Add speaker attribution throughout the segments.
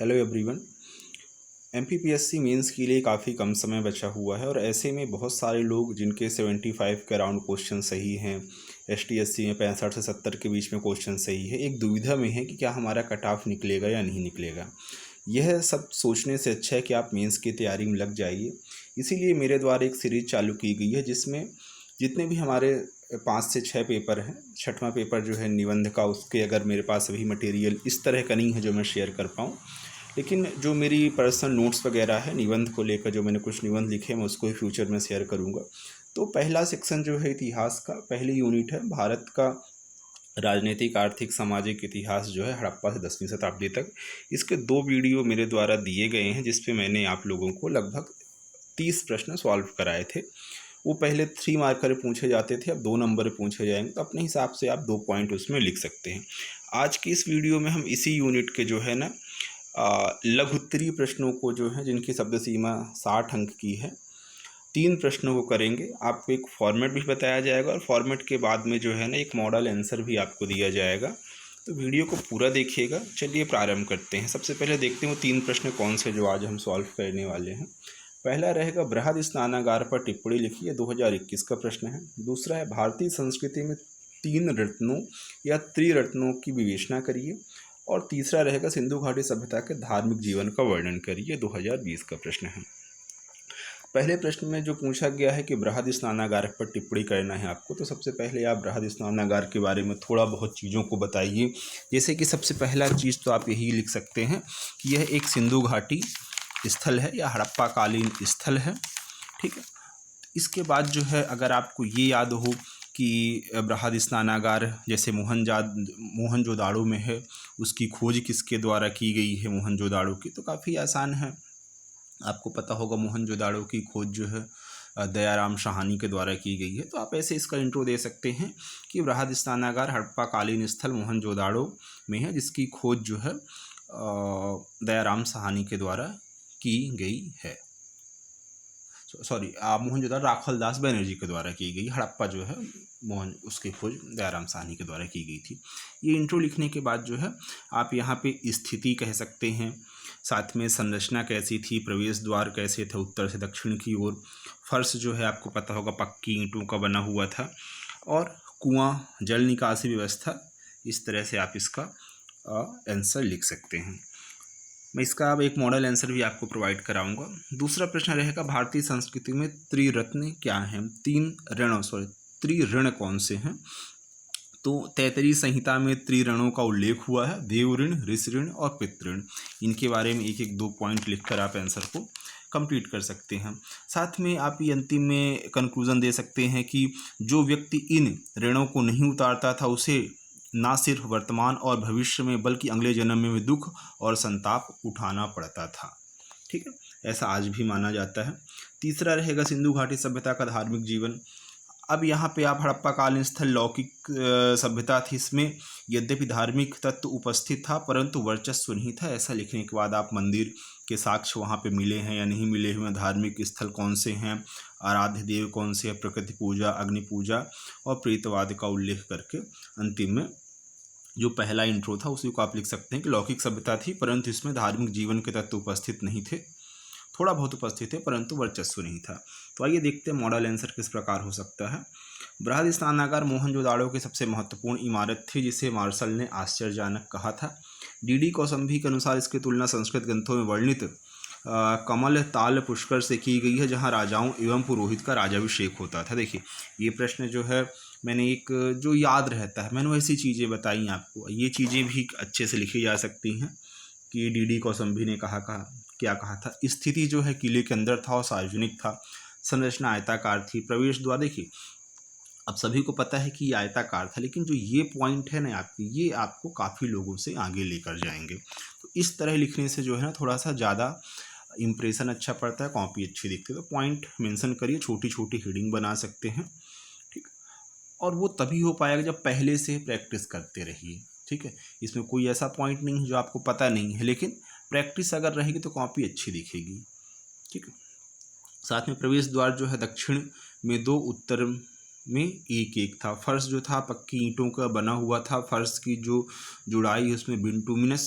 Speaker 1: Hello everyone. MPPSC mains के लिए काफ़ी कम समय बचा हुआ है और ऐसे में बहुत सारे लोग जिनके 75 के अराउंड क्वेश्चन सही हैं, एसटीएससी में 65 से 70 के बीच में क्वेश्चन सही है, एक दुविधा में है कि क्या हमारा कट ऑफ निकलेगा या नहीं निकलेगा। यह सब सोचने से अच्छा है कि आप मेंस की तैयारी में लग जाइए। इसीलिए मेरे द्वारा एक सीरीज चालू की गई है जिसमें जितने भी हमारे 5 से 6 पेपर हैं, छठवां पेपर जो है निबंध का, उसके अगर मेरे पास अभी मटेरियल इस तरह का नहीं है जो मैं शेयर कर पाऊँ, लेकिन जो मेरी पर्सनल नोट्स वगैरह है निबंध को लेकर, जो मैंने कुछ निबंध लिखे मैं उसको ही फ्यूचर में शेयर करूँगा। तो पहला सेक्शन जो है इतिहास का, पहली यूनिट है भारत का राजनीतिक, आर्थिक, सामाजिक इतिहास जो है हड़प्पा से 10वीं शताब्दी तक। इसके 2 वीडियो मेरे द्वारा दिए गए हैं जिस पे मैंने आप लोगों को लगभग 30 प्रश्न सॉल्व कराए थे। वो पहले 3 मार्कर पूछे जाते थे, अब 2 नंबर पूछे जाएंगे, तो अपने हिसाब से आप 2 पॉइंट उसमें लिख सकते हैं। आज की इस वीडियो में हम इसी यूनिट के जो है ना लघुत्तरीय प्रश्नों को, जो है जिनकी शब्द सीमा 60 अंक की है, 3 प्रश्नों को करेंगे। आपको एक फॉर्मेट भी बताया जाएगा और फॉर्मेट के बाद में जो है ना एक मॉडल आंसर भी आपको दिया जाएगा। तो वीडियो को पूरा देखिएगा। चलिए प्रारंभ करते हैं। सबसे पहले देखते हैं वो 3 प्रश्न कौन से जो आज हम सॉल्व करने वाले हैं। पहला रहेगा बृहद स्नानागार पर टिप्पणी लिखिए, 2021 का प्रश्न है। दूसरा है भारतीय संस्कृति में 3 रत्नों या त्रिरत्नों की विवेचना करिए। और तीसरा रहेगा सिंधु घाटी सभ्यता के धार्मिक जीवन का वर्णन करिए, 2020 का प्रश्न है। पहले प्रश्न में जो पूछा गया है कि बृहद स्नानागार पर टिप्पणी करना है आपको, तो सबसे पहले आप बृहद स्नानागार के बारे में थोड़ा बहुत चीज़ों को बताइए। जैसे कि सबसे पहला चीज़ तो आप यही लिख सकते हैं कि यह एक सिंधु घाटी स्थल है या हड़प्पा कालीन स्थल है, ठीक है। इसके बाद जो है अगर आपको ये याद हो कि बृहद स्नानागार जैसे मोहनजोदाड़ो में है, उसकी खोज किसके द्वारा की गई है मोहनजोदाड़ो की, तो काफ़ी आसान है। आपको पता होगा मोहनजोदाड़ो की खोज जो है दयाराम साहनी के द्वारा की गई है। तो आप ऐसे इसका इंट्रो दे सकते हैं कि बृहद स्नानागार हड़प्पा कालीन स्थल मोहनजोदाड़ो में है, जिसकी खोज जो है दयाराम साहनी के द्वारा की गई है। मोहनजोदाड़ो राखलदास बनर्जी के द्वारा की गई। हड़प्पा जो है उसकी खोज दयाराम साहनी के द्वारा की गई थी। ये इंट्रो लिखने के बाद जो है आप यहाँ पे स्थिति कह सकते हैं, साथ में संरचना कैसी थी, प्रवेश द्वार कैसे थे उत्तर से दक्षिण की ओर, फर्श जो है आपको पता होगा पक्की ईंटों का बना हुआ था, और कुआं, जल निकासी व्यवस्था। इस तरह से आप इसका आंसर लिख सकते हैं। मैं इसका अब एक मॉडल आंसर भी आपको प्रोवाइड कराऊंगा। दूसरा प्रश्न रहेगा भारतीय संस्कृति में त्रिरत्न क्या हैं, त्रिऋण कौन से हैं। तो तैतरीय संहिता में त्रिऋणों का उल्लेख हुआ है, देव ऋण, ऋषि ऋण और पितृण। इनके बारे में एक 2 पॉइंट लिखकर आप आंसर को कंप्लीट कर सकते हैं। साथ में आप ये अंतिम में कंक्लूजन दे सकते हैं कि जो व्यक्ति इन ऋणों को नहीं उतारता था उसे ना सिर्फ वर्तमान और भविष्य में बल्कि अगले जन्म में भी दुख और संताप उठाना पड़ता था, ठीक है। ऐसा आज भी माना जाता है। तीसरा रहेगा सिंधु घाटी सभ्यता का धार्मिक जीवन। अब यहाँ पे आप हड़प्पा कालीन स्थल लौकिक सभ्यता थी, इसमें यद्यपि धार्मिक तत्व उपस्थित था परंतु वर्चस्व नहीं था। ऐसा लिखने के बाद आप मंदिर के साक्ष्य वहाँ पे मिले हैं या नहीं मिले हुए, धार्मिक स्थल कौन से हैं, आराध्य देव कौन से हैं, प्रकृति पूजा, अग्नि पूजा और प्रेतवाद का उल्लेख करके अंतिम में जो पहला इंट्रो था उसी को आप लिख सकते हैं कि लौकिक सभ्यता थी परंतु इसमें धार्मिक जीवन के तत्व उपस्थित नहीं थे, थोड़ा बहुत उपस्थित थे परंतु वर्चस्व नहीं था। तो आइए देखते हैं मॉडल आंसर किस प्रकार हो सकता है। बृहद स्नानागार मोहनजोदाड़ो की सबसे महत्वपूर्ण इमारत थी जिसे मार्शल ने आश्चर्यजनक कहा था। डी कौसंबी के अनुसार इसकी तुलना संस्कृत ग्रंथों में वर्णित कमल ताल पुष्कर से की गई है, जहां राजाओं एवं पुरोहित का राजाभिषेक होता था। देखिए ये प्रश्न जो है मैंने एक जो याद रहता है मैंने वैसी चीज़ें बताई आपको, ये चीज़ें भी अच्छे से लिखी जा सकती हैं कि डी कौसंबी ने क्या कहा था। स्थिति जो है किले के अंदर था और सार्वजनिक था। संरचना आयताकार थी। प्रवेश द्वार, देखिए अब सभी को पता है कि ये आयताकार था, लेकिन जो ये पॉइंट है ना आपकी, ये आपको काफ़ी लोगों से आगे लेकर जाएंगे। तो इस तरह लिखने से जो है ना थोड़ा सा ज़्यादा इम्प्रेशन अच्छा पड़ता है, कॉपी अच्छी दिखती है। तो पॉइंट मेंशन करिए, छोटी छोटी हेडिंग बना सकते हैं, ठीक। और वो तभी हो पाएगा जब पहले से प्रैक्टिस करते रहिए, ठीक है। इसमें कोई ऐसा पॉइंट नहीं है जो आपको पता नहीं है, लेकिन प्रैक्टिस अगर रहेगी तो कॉपी अच्छी दिखेगी, ठीक है। साथ में प्रवेश द्वार जो है दक्षिण में 2, उत्तर में एक था। फर्श जो था पक्की ईंटों का बना हुआ था। फर्श की जो जुड़ाई उसमें बिटुमिनस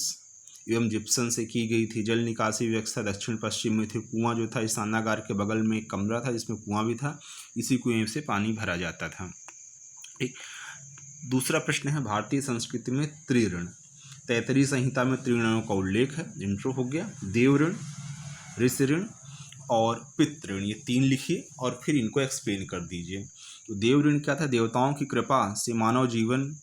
Speaker 1: एवं जिप्सम से की गई थी। जल निकासी व्यवस्था दक्षिण पश्चिम में थी। कुआं जो था स्नानागार के बगल में एक कमरा था जिसमें कुआं भी था, इसी कुएं से पानी भरा जाता था। ठीक। दूसरा प्रश्न है भारतीय संस्कृति में त्रिऋण। तैतरीय संहिता में त्रिऋणों का उल्लेख है। इंट्रो हो गया। देवऋण, ऋषिऋण और पितृऋण, ये 3 लिखिए और फिर इनको एक्सप्लेन कर दीजिए। तो देवऋण क्या था? देवताओं की कृपा से मानव जीवन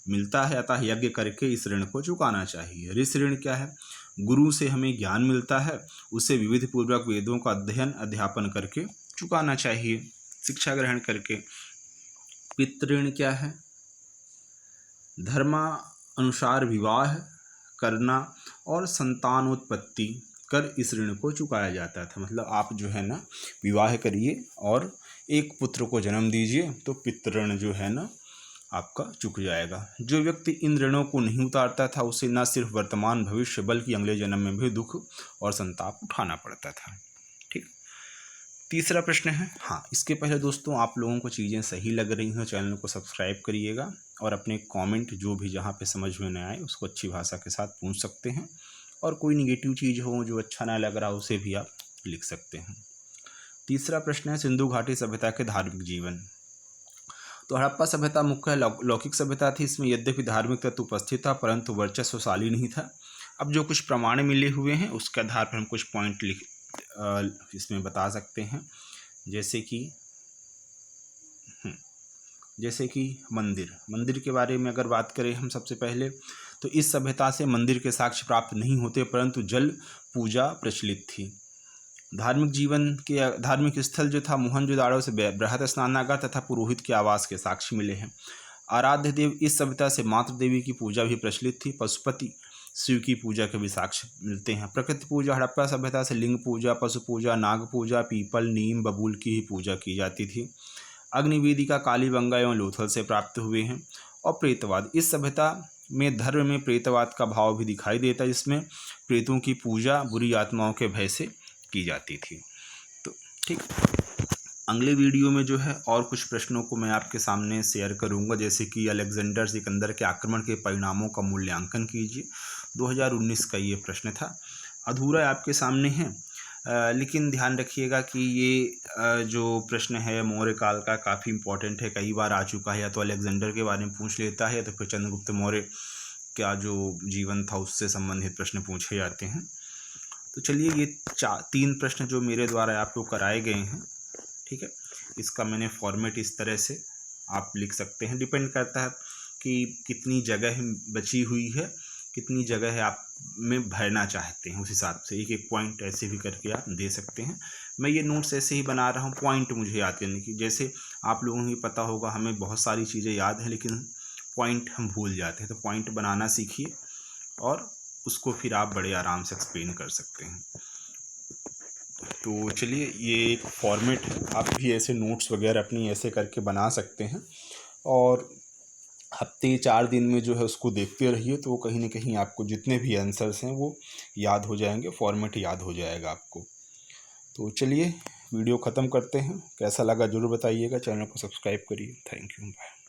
Speaker 1: मिलता है, अतः यज्ञ करके इस ऋण को चुकाना चाहिए। ऋषि ऋण क्या है? गुरु से हमें ज्ञान मिलता है, उसे विविध पूर्वक वेदों का अध्ययन अध्यापन करके चुकाना चाहिए, शिक्षा ग्रहण करके। पितृऋण क्या है? धर्मानुसार विवाह करना और संतानोत्पत्ति कर इस ऋण को चुकाया जाता था। मतलब आप जो है ना विवाह करिए और एक पुत्र को जन्म दीजिए तो पितृऋण जो है ना आपका चुक जाएगा। जो व्यक्ति इन ऋणों को नहीं उतारता था उसे न सिर्फ वर्तमान भविष्य बल्कि अगले जन्म में भी दुख और संताप उठाना पड़ता था। ठीक। तीसरा प्रश्न है, हाँ इसके पहले दोस्तों आप लोगों को चीज़ें सही लग रही हैं चैनल को सब्सक्राइब करिएगा और अपने कमेंट जो भी जहाँ पे समझ में न आए उसको अच्छी भाषा के साथ पूछ सकते हैं, और कोई निगेटिव चीज़ हो जो अच्छा ना लग रहा उसे भी आप लिख सकते हैं। तीसरा प्रश्न है सिंधु घाटी सभ्यता के धार्मिक जीवन। तो हड़प्पा सभ्यता मुख्य लौकिक सभ्यता थी। इसमें यद्यपि धार्मिक तत्व उपस्थित था परंतु वर्चस्वशाली नहीं था। अब जो कुछ प्रमाण मिले हुए हैं उसके आधार पर हम कुछ पॉइंट इसमें बता सकते हैं, जैसे कि मंदिर के बारे में अगर बात करें हम सबसे पहले, तो इस सभ्यता से मंदिर के साक्ष्य प्राप्त नहीं होते परंतु जल पूजा प्रचलित थी। धार्मिक स्थल जो था मोहनजोदाड़ो से बृहत स्नानागार तथा पुरोहित के आवास के साक्ष्य मिले हैं। आराध्य देव इस सभ्यता से मातृ देवी की पूजा भी प्रचलित थी। पशुपति शिव की पूजा के भी साक्ष्य मिलते हैं। प्रकृति पूजा हड़प्पा सभ्यता से लिंग पूजा, पशु पूजा, नाग पूजा, पीपल, नीम, बबूल की ही पूजा की जाती थी। अग्निवेदिका कालीबंगा एवं लोथल से प्राप्त हुए हैं। और प्रेतवाद, इस सभ्यता में धर्म में प्रेतवाद का भाव भी दिखाई देता है, जिसमें प्रेतों की पूजा बुरी आत्माओं के भय से की जाती थी। तो ठीक, अगले वीडियो में जो है और कुछ प्रश्नों को मैं आपके सामने शेयर करूंगा, जैसे कि अलेक्जेंडर सिकंदर के आक्रमण के परिणामों का मूल्यांकन कीजिए। 2019 का ये प्रश्न था, अधूरा आपके सामने है, लेकिन ध्यान रखिएगा कि ये जो प्रश्न है मौर्य काल का काफ़ी इंपॉर्टेंट है, कई बार आ चुका है। या तो अलेक्जेंडर के बारे में पूछ लेता है या तो फिर चंद्रगुप्त मौर्य का जो जीवन था उससे संबंधित प्रश्न पूछे जाते हैं। तो चलिए, ये 3 प्रश्न जो मेरे द्वारा आपको कराए गए हैं, ठीक है, इसका मैंने फॉर्मेट इस तरह से आप लिख सकते हैं। डिपेंड करता है कि कितनी जगह बची हुई है, कितनी जगह है आप में भरना चाहते हैं, उस हिसाब से एक एक पॉइंट ऐसे भी करके आप दे सकते हैं। मैं ये नोट्स ऐसे ही बना रहा हूँ पॉइंट मुझे याद करने की। जैसे आप लोगों को पता होगा हमें बहुत सारी चीज़ें याद हैं लेकिन पॉइंट हम भूल जाते हैं, तो पॉइंट बनाना सीखिए और उसको फिर आप बड़े आराम से एक्सप्लेन कर सकते हैं। तो चलिए, ये एक फॉर्मेट है, आप भी ऐसे नोट्स वगैरह अपनी ऐसे करके बना सकते हैं और हफ्ते 4 दिन में जो है उसको देखते रहिए, तो कहीं ना कहीं आपको जितने भी आंसर्स हैं वो याद हो जाएंगे, फॉर्मेट याद हो जाएगा आपको। तो चलिए वीडियो ख़त्म करते हैं, कैसा लगा ज़रूर बताइएगा, चैनल को सब्सक्राइब करिए। Thank you, bye.